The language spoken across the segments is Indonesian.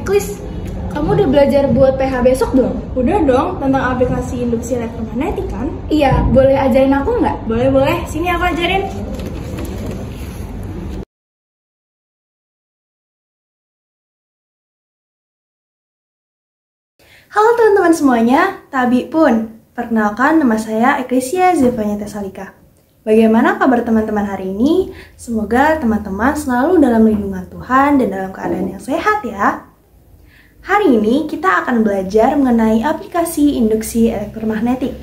Klis, kamu udah belajar buat PH besok dong? Udah dong, tentang aplikasi induksi elektromagnetik kan? Iya, boleh ajarin aku nggak? Boleh, sini aku ajarin. Halo teman-teman semuanya, Tabi pun. Perkenalkan, nama saya Eklesia Zevanya Tesalika. Bagaimana kabar teman-teman hari ini? Semoga teman-teman selalu dalam lindungan Tuhan dan dalam keadaan yang sehat ya. Hari ini kita akan belajar mengenai aplikasi induksi elektromagnetik.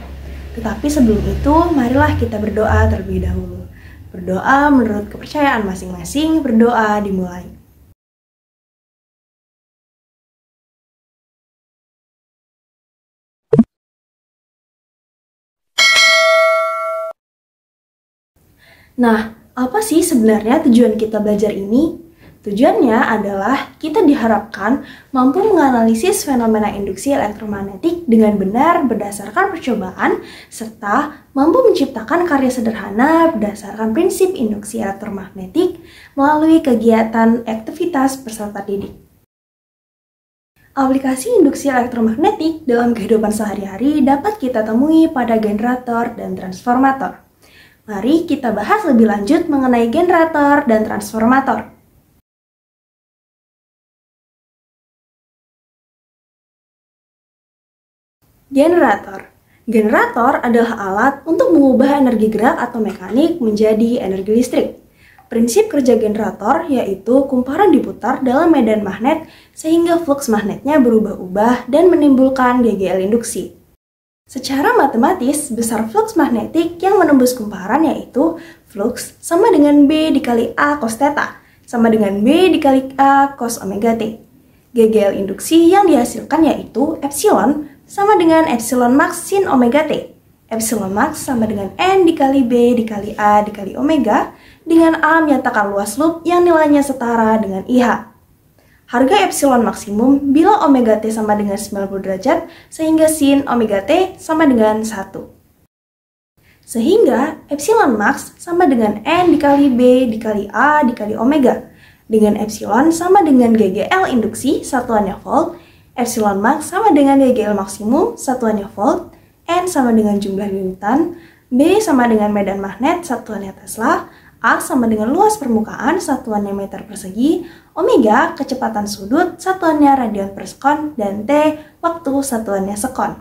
Tetapi sebelum itu, marilah kita berdoa terlebih dahulu. Berdoa menurut kepercayaan masing-masing, berdoa dimulai. Nah, apa sih sebenarnya tujuan kita belajar ini? Tujuannya adalah kita diharapkan mampu menganalisis fenomena induksi elektromagnetik dengan benar berdasarkan percobaan, serta mampu menciptakan karya sederhana berdasarkan prinsip induksi elektromagnetik melalui kegiatan aktivitas peserta didik. Aplikasi induksi elektromagnetik dalam kehidupan sehari-hari dapat kita temui pada generator dan transformator. Mari kita bahas lebih lanjut mengenai generator dan transformator. Generator adalah alat untuk mengubah energi gerak atau mekanik menjadi energi listrik. Prinsip kerja generator yaitu kumparan diputar dalam medan magnet sehingga flux magnetnya berubah-ubah dan menimbulkan GGL induksi. Secara matematis, besar flux magnetik yang menembus kumparan yaitu flux sama dengan B dikali A cos theta, sama dengan B dikali A cos omega T. GGL induksi yang dihasilkan yaitu epsilon sama dengan epsilon max sin omega T. Epsilon max sama dengan N dikali B dikali A dikali omega, dengan A menyatakan luas loop yang nilainya setara dengan IH. Harga epsilon maksimum bila omega T sama dengan 90 derajat, sehingga sin omega T sama dengan 1. Sehingga epsilon max sama dengan N dikali B dikali A dikali omega. Dengan epsilon sama dengan GGL induksi, satuannya volt. Epsilon max sama dengan GGL maksimum, satuannya volt. N sama dengan jumlah lilitan. B sama dengan medan magnet, satuannya Tesla. A sama dengan luas permukaan, satuannya meter persegi, omega kecepatan sudut, satuannya radian per sekon, dan T waktu, satuannya sekon.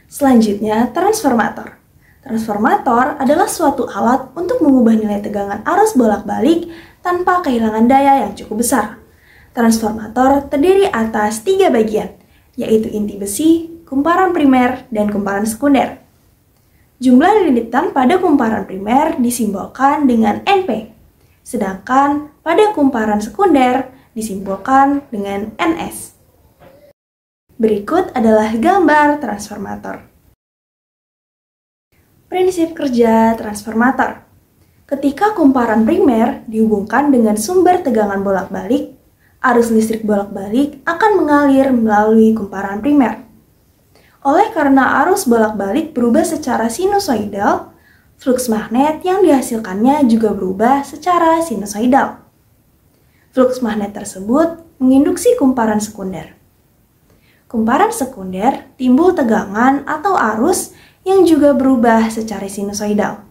Selanjutnya, transformator. Transformator adalah suatu alat untuk mengubah nilai tegangan arus bolak-balik tanpa kehilangan daya yang cukup besar. Transformator terdiri atas 3 bagian, yaitu inti besi, kumparan primer, dan kumparan sekunder. Jumlah lilitan pada kumparan primer disimbolkan dengan NP, sedangkan pada kumparan sekunder disimbolkan dengan NS. Berikut adalah gambar transformator. Prinsip kerja transformator. Ketika kumparan primer dihubungkan dengan sumber tegangan bolak-balik, arus listrik bolak-balik akan mengalir melalui kumparan primer. Oleh karena arus bolak-balik berubah secara sinusoidal, flux magnet yang dihasilkannya juga berubah secara sinusoidal. Flux magnet tersebut menginduksi kumparan sekunder. Kumparan sekunder timbul tegangan atau arus yang juga berubah secara sinusoidal.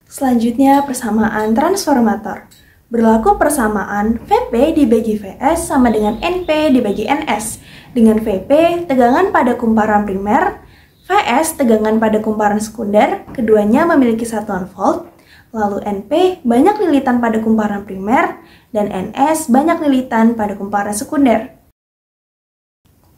Selanjutnya, persamaan transformator. Berlaku persamaan Vp dibagi Vs sama dengan Np dibagi Ns. Dengan Vp, tegangan pada kumparan primer, Vs, tegangan pada kumparan sekunder, keduanya memiliki satuan volt, lalu Np, banyak lilitan pada kumparan primer, dan Ns, banyak lilitan pada kumparan sekunder.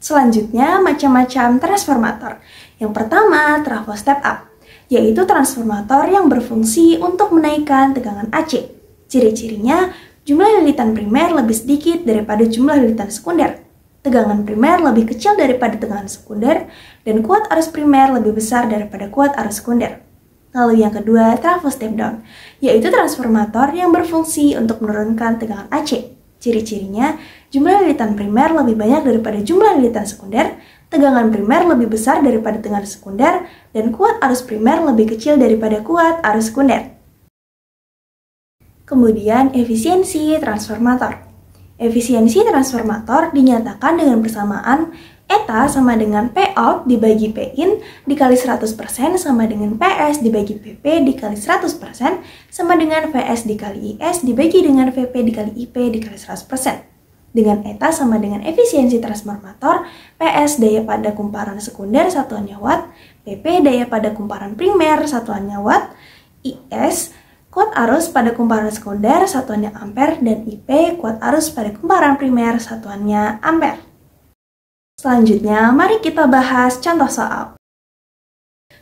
Selanjutnya, macam-macam transformator. Yang pertama, trafo step up, yaitu transformator yang berfungsi untuk menaikkan tegangan AC. Ciri-cirinya, jumlah lilitan primer lebih sedikit daripada jumlah lilitan sekunder. Tegangan primer lebih kecil daripada tegangan sekunder, dan kuat arus primer lebih besar daripada kuat arus sekunder. Lalu yang kedua, trafo step down, yaitu transformator yang berfungsi untuk menurunkan tegangan AC. Ciri-cirinya, jumlah lilitan primer lebih banyak daripada jumlah lilitan sekunder, tegangan primer lebih besar daripada tegangan sekunder, dan kuat arus primer lebih kecil daripada kuat arus sekunder. Kemudian efisiensi transformator. Efisiensi transformator dinyatakan dengan persamaan eta sama dengan P out dibagi P in dikali 100% sama dengan PS dibagi PP dikali 100% sama dengan VS dikali IS dibagi dengan VP dikali IP dikali 100%. Dengan eta sama dengan efisiensi transformator, PS daya pada kumparan sekunder satuannya watt, PP daya pada kumparan primer satuannya watt, IS kuat arus pada kumparan sekunder satuannya ampere, dan IP kuat arus pada kumparan primer satuannya ampere. Selanjutnya, mari kita bahas contoh soal.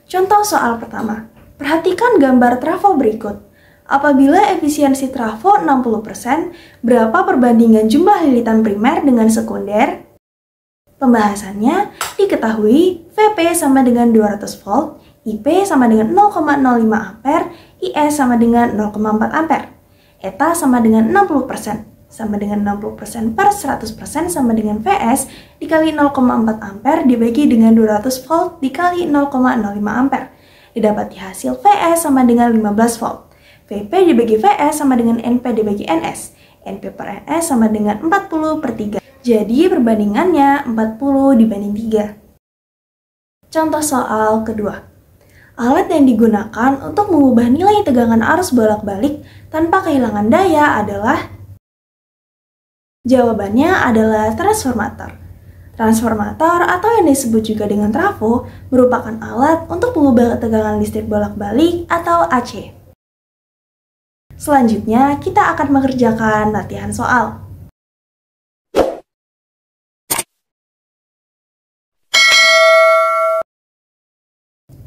Contoh soal pertama. Perhatikan gambar trafo berikut. Apabila efisiensi trafo 60%, berapa perbandingan jumlah lilitan primer dengan sekunder? Pembahasannya diketahui VP sama dengan 200 volt, IP sama dengan 0,05 ampere, IS sama dengan 0,4 ampere. Eta sama dengan 60%, sama dengan 60% per 100% sama dengan VS dikali 0,4 ampere dibagi dengan 200 volt dikali 0,05 ampere. Didapati hasil VS sama dengan 15 volt. VP dibagi VS sama dengan NP dibagi NS. NP per NS sama dengan 40 per 3. Jadi perbandingannya 40 dibanding 3. Contoh soal kedua. Alat yang digunakan untuk mengubah nilai tegangan arus bolak-balik tanpa kehilangan daya adalah? Jawabannya adalah transformator. Transformator atau yang disebut juga dengan trafo merupakan alat untuk mengubah tegangan listrik bolak-balik atau AC. Selanjutnya, kita akan mengerjakan latihan soal.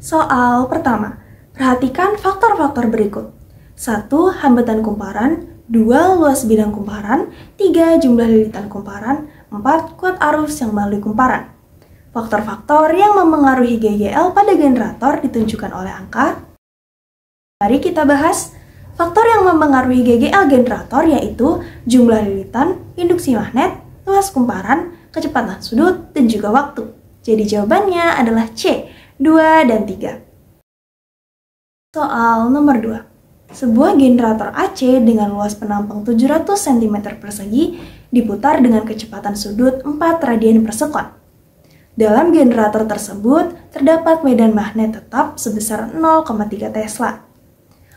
Soal pertama, perhatikan faktor-faktor berikut. 1. Hambatan kumparan. 2. Luas bidang kumparan. 3. Jumlah lilitan kumparan. 4. Kuat arus yang melalui kumparan. Faktor-faktor yang memengaruhi GGL pada generator ditunjukkan oleh angka. Mari kita bahas. Faktor yang memengaruhi GGL generator yaitu jumlah lilitan, induksi magnet, luas kumparan, kecepatan sudut, dan juga waktu. Jadi jawabannya adalah C, 2 dan 3. Soal nomor 2. Sebuah generator AC dengan luas penampang 700 cm persegi diputar dengan kecepatan sudut 4 radian per sekon. Dalam generator tersebut terdapat medan magnet tetap sebesar 0,3 Tesla.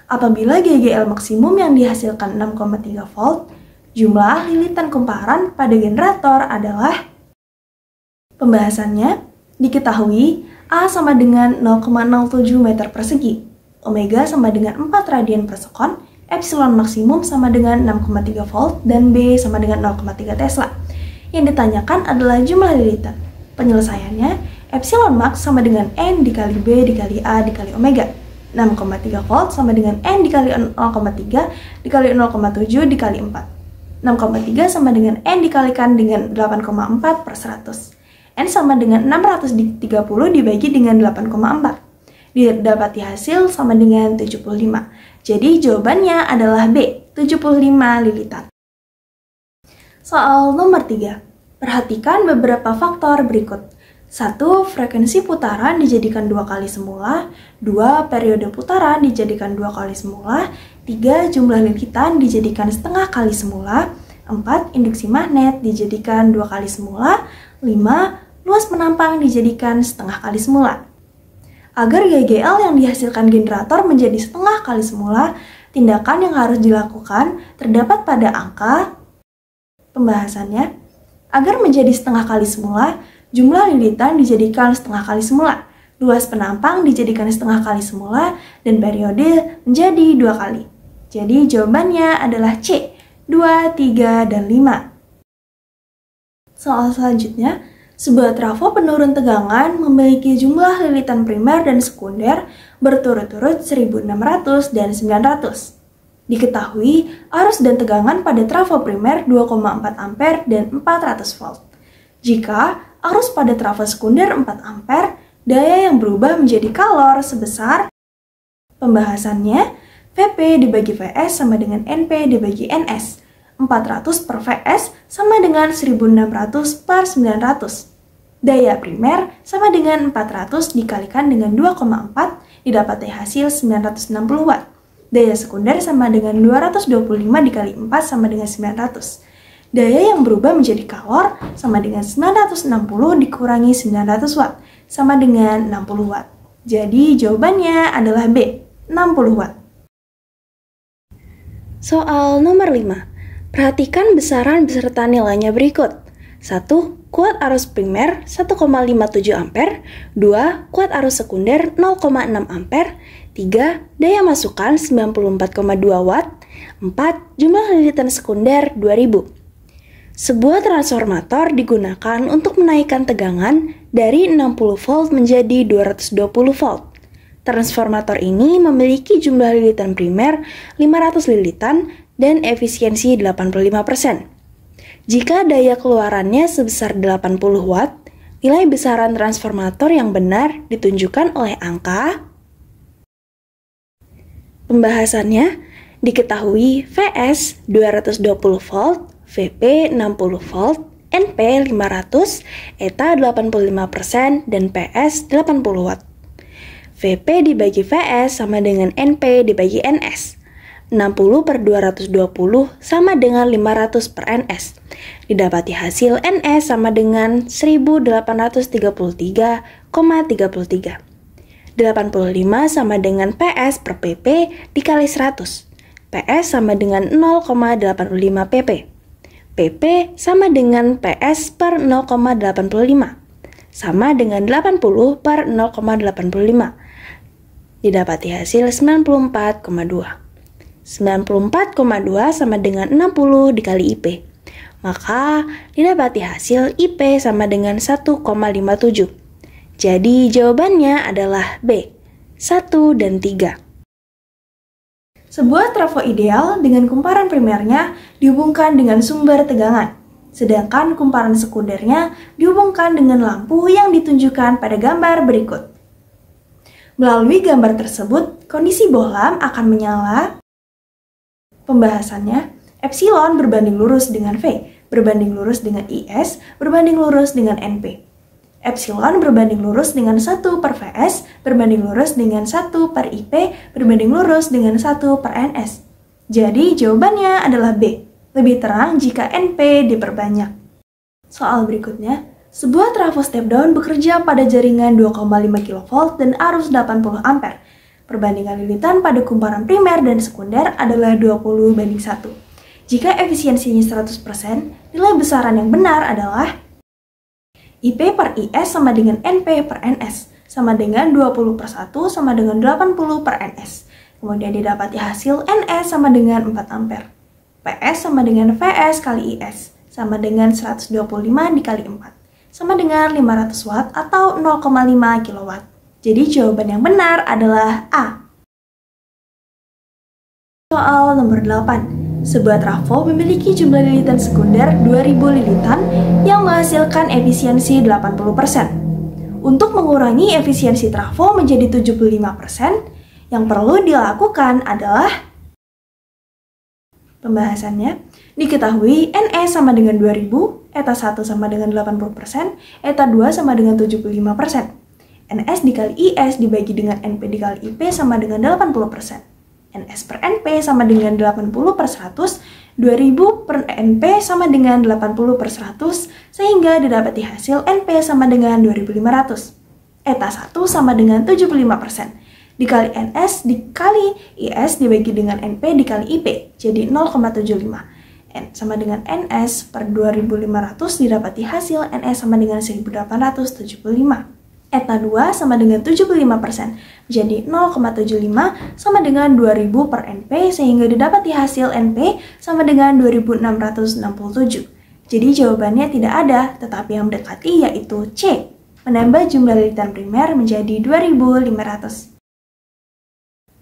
Apabila GGL maksimum yang dihasilkan 6,3 volt, jumlah lilitan kumparan pada generator adalah? Pembahasannya diketahui A sama dengan 0,07 meter persegi, omega sama dengan 4 radian per sekon, epsilon maksimum sama dengan 6,3 volt, dan B sama dengan 0,3 Tesla. Yang ditanyakan adalah jumlah lilitan. Penyelesaiannya, epsilon max sama dengan N dikali B dikali A dikali omega. 6,3 volt sama dengan N dikali 0,3 dikali 0,7 dikali 4. 6,3 sama dengan N dikalikan dengan 8,4 per 100. N sama dengan 630 dibagi dengan 8,4. Didapati hasil sama dengan 75. Jadi jawabannya adalah B, 75 lilitan. Soal nomor 3. Perhatikan beberapa faktor berikut. 1. Frekuensi putaran dijadikan 2 kali semula. 2. Periode putaran dijadikan 2 kali semula. 3. Jumlah lilitan dijadikan setengah kali semula. 4. Induksi magnet dijadikan 2 kali semula. 5. Luas penampang dijadikan setengah kali semula. Agar GGL yang dihasilkan generator menjadi setengah kali semula, tindakan yang harus dilakukan terdapat pada angka. Pembahasannya, agar menjadi setengah kali semula, jumlah lilitan dijadikan setengah kali semula, luas penampang dijadikan setengah kali semula, dan periode menjadi 2 kali. Jadi jawabannya adalah C, 2, 3, dan 5. Soal selanjutnya, sebuah trafo penurun tegangan memiliki jumlah lilitan primer dan sekunder berturut-turut 1600 dan 900. Diketahui arus dan tegangan pada trafo primer 2,4 ampere dan 400 volt. Jika arus pada trafo sekunder 4 ampere, daya yang berubah menjadi kalor sebesar. Pembahasannya, VP dibagi VS sama dengan NP dibagi NS. 400 per VS sama dengan 1600 per 900. Daya primer sama dengan 400 dikalikan dengan 2,4 didapati hasil 960 watt. Daya sekunder sama dengan 225 dikali 4 sama dengan 900. Daya yang berubah menjadi kalor sama dengan 960 dikurangi 900 watt sama dengan 60 watt. Jadi jawabannya adalah B, 60 watt. Soal nomor 5. Perhatikan besaran beserta nilainya berikut. 1. Kuat arus primer 1,57 ampere. 2. Kuat arus sekunder 0,6 ampere. 3. Daya masukan 94,2 watt. 4. Jumlah lilitan sekunder 2000. Sebuah transformator digunakan untuk menaikkan tegangan dari 60 volt menjadi 220 volt. Transformator ini memiliki jumlah lilitan primer 500 lilitan dan efisiensi 85%. Jika daya keluarannya sebesar 80 watt, nilai besaran transformator yang benar ditunjukkan oleh angka. Pembahasannya diketahui Vs 220 volt, Vp 60 volt, Np 500, eta 85%, dan Ps 80 watt. Vp dibagi Vs sama dengan Np dibagi Ns. 60 per 220 sama dengan 500 per Ns. Didapati hasil Ns sama dengan 1833,33. 85 sama dengan Ps per Pp dikali 100. Ps sama dengan 0,85 pp. Pp sama dengan Ps per 0,85. Sama dengan 80 per 0,85. Didapati hasil 94,2. 94,2 sama dengan 60 dikali IP. Maka didapati hasil IP sama dengan 1,57. Jadi jawabannya adalah B, 1 dan 3. Sebuah trafo ideal dengan kumparan primernya dihubungkan dengan sumber tegangan, sedangkan kumparan sekundernya dihubungkan dengan lampu yang ditunjukkan pada gambar berikut. Melalui gambar tersebut, kondisi bohlam akan menyala. Pembahasannya, epsilon berbanding lurus dengan V, berbanding lurus dengan IS, berbanding lurus dengan NP. Epsilon berbanding lurus dengan 1 per Vs, berbanding lurus dengan 1 per IP, berbanding lurus dengan 1 per Ns. Jadi jawabannya adalah B, lebih terang jika NP diperbanyak. Soal berikutnya, sebuah trafo step down bekerja pada jaringan 2,5 kV dan arus 80 ampere. Perbandingan lilitan pada kumparan primer dan sekunder adalah 20:1. Jika efisiensinya 100%, nilai besaran yang benar adalah IP per IS sama dengan NP per NS, sama dengan 20 per 1 sama dengan 80 per NS. Kemudian didapati hasil NS sama dengan 4 ampere. PS sama dengan Vs kali IS, sama dengan 125 dikali 4, sama dengan 500 watt atau 0,5 kW. Jadi jawaban yang benar adalah A. Soal nomor 8. Sebuah trafo memiliki jumlah lilitan sekunder 2000 lilitan yang menghasilkan efisiensi 80%. Untuk mengurangi efisiensi trafo menjadi 75%, yang perlu dilakukan adalah pembahasannya. Diketahui NE sama dengan 2000, eta 1 sama dengan 80%, eta 2 sama dengan 75%. NS dikali IS dibagi dengan NP dikali IP sama dengan 80%. NS per NP sama dengan 80 per 100, 2000 per NP sama dengan 80 per 100, sehingga didapati hasil NP sama dengan 2500. Eta 1 sama dengan 75%. Dikali NS dikali IS dibagi dengan NP dikali IP, jadi 0,75. N sama dengan NS per 2500 didapati hasil NS sama dengan 1875. Eta 2 sama dengan 75%, jadi 0,75 sama dengan 2000 per NP, sehingga didapati hasil NP sama dengan 2667. Jadi jawabannya tidak ada, tetapi yang mendekati yaitu C, menambah jumlah lilitan primer menjadi 2500.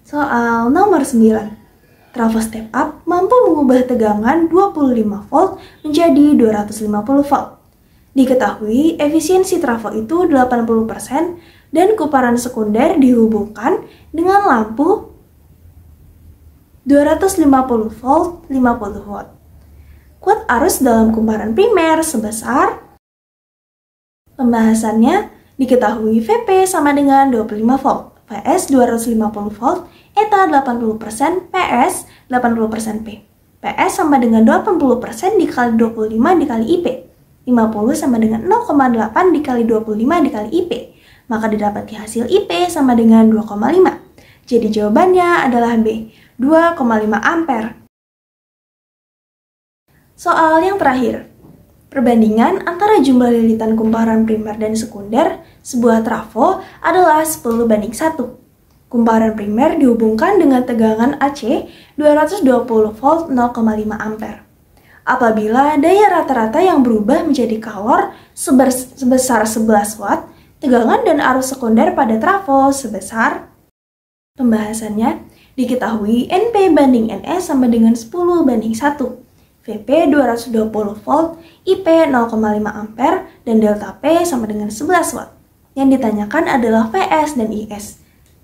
Soal nomor 9. Trafo step up mampu mengubah tegangan 25 volt menjadi 250 volt. Diketahui efisiensi trafo itu 80% dan kumparan sekunder dihubungkan dengan lampu 250 volt 50 watt. Kuat arus dalam kumparan primer sebesar. Pembahasannya diketahui Vp sama dengan 25 volt, Vs 250 volt, eta 80%, PS 80% P. PS sama dengan 80% dikali 25 dikali IP. 50 sama dengan 0,8 dikali 25 dikali IP. Maka didapati hasil IP sama dengan 2,5. Jadi jawabannya adalah B, 2,5 ampere. Soal yang terakhir. Perbandingan antara jumlah lilitan kumparan primer dan sekunder sebuah trafo adalah 10:1. Kumparan primer dihubungkan dengan tegangan AC 220 volt 0,5 ampere. Apabila daya rata-rata yang berubah menjadi kalor sebesar 11 watt, tegangan dan arus sekunder pada trafo sebesar. Pembahasannya, diketahui NP banding NE sama dengan 10:1. VP 220 volt, IP 0,5 ampere, dan delta P sama dengan 11 watt. Yang ditanyakan adalah VS dan IS.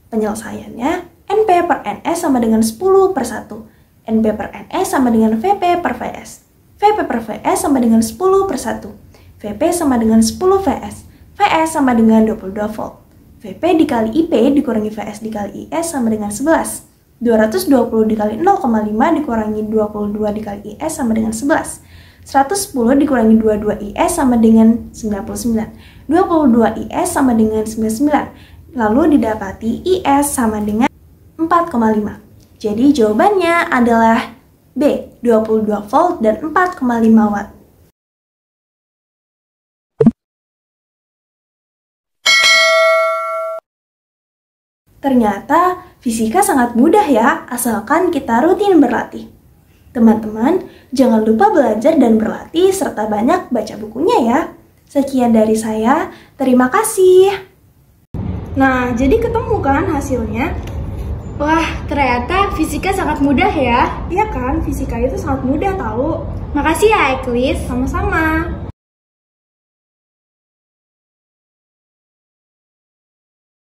Penyelesaiannya, NP per NE sama dengan 10/1. NP per NE sama dengan VP per VS. VP per VS sama dengan 10/1. VP sama dengan 10 VS. VS sama dengan 22 volt. VP dikali IP dikurangi VS dikali IS sama dengan 11. 220 dikali 0,5 dikurangi 22 dikali IS sama dengan 11. 110 dikurangi 22 IS sama dengan 99. 22 IS sama dengan 99. Lalu didapati IS sama dengan 4,5. Jadi jawabannya adalah B, 22 volt dan 4,5 watt. Ternyata fisika sangat mudah ya, asalkan kita rutin berlatih. Teman-teman, jangan lupa belajar dan berlatih serta banyak baca bukunya ya. Sekian dari saya, terima kasih. Nah, jadi ketemu kan hasilnya? Wah, ternyata fisika sangat mudah ya. Iya kan, fisika itu sangat mudah tahu. Makasih ya, Eklis. Sama-sama.